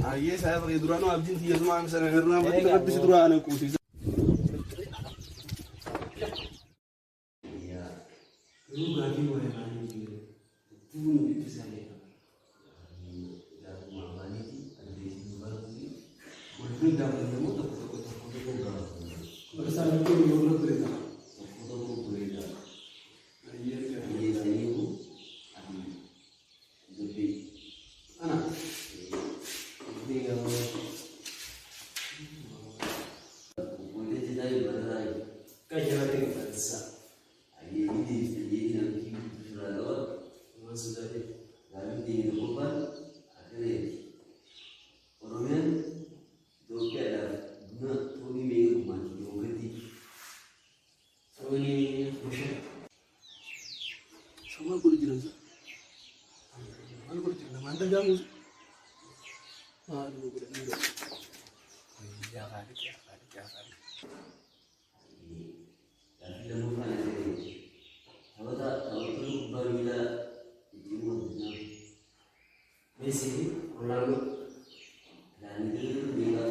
Aye, saya pakai durano abjin dia semua misalnya karena berarti dapat besi durano kusi. Iya. Lu lagi mau yang mana gitu? Tuh bisa ya. Dah mau apa nih? Ada di sini baru sih. Mau dah mau foto enggak? Bersama itu belum berita. Foto berita. Iya, iya saya itu. Jadi anak mantan kamu. Aduh, bener. Ya kali. Tapi kamu kan kalau itu baru kita itu Messi Ronaldo dan itu dia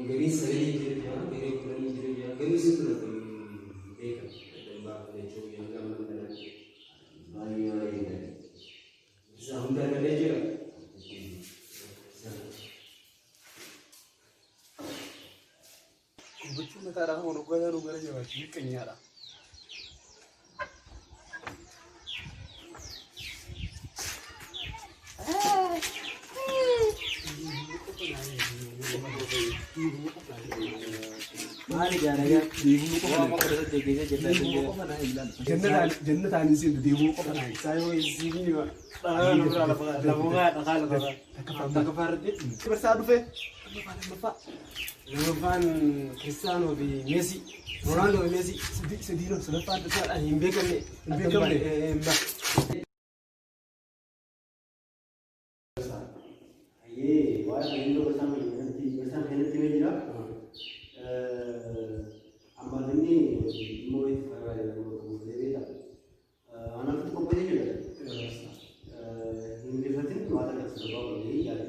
very seri dia very funny dia very simple dia kan baru dia coba yang gambar dan bayi Zahunda manager. Betul negara negara Jawa ini kenyara. Mari jangan dibunuh kok mau kerja tegenya jannah tani sih dibunuh kok kan saya sini Pak kafar bersadu fe Bapak Levan Cristiano di Messi Ronaldo Messi sedih selepas itu ada Mbekam Mbak Aye wah Indo bersama ini Ambil ini mau itu mau beli anak itu kau beli juga ini berarti itu ada yang sudah beli ya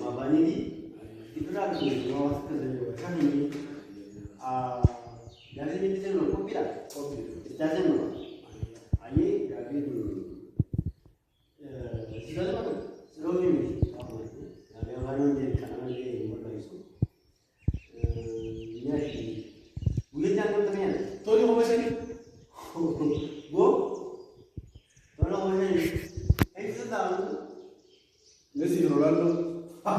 apa ini itu dah tu mau kan ini dari ini tu kopi dah kita semua aye dari itu sudah apa sudah ini apa ada orang yang kanan dia mau itu Bukan jangan teman. Tolong apa sih? Go. Tolong apa sih? Itu tahu. Messi Ronaldo. Oh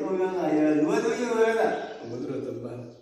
enggak ya. Dua tu juga ada. Betul teman.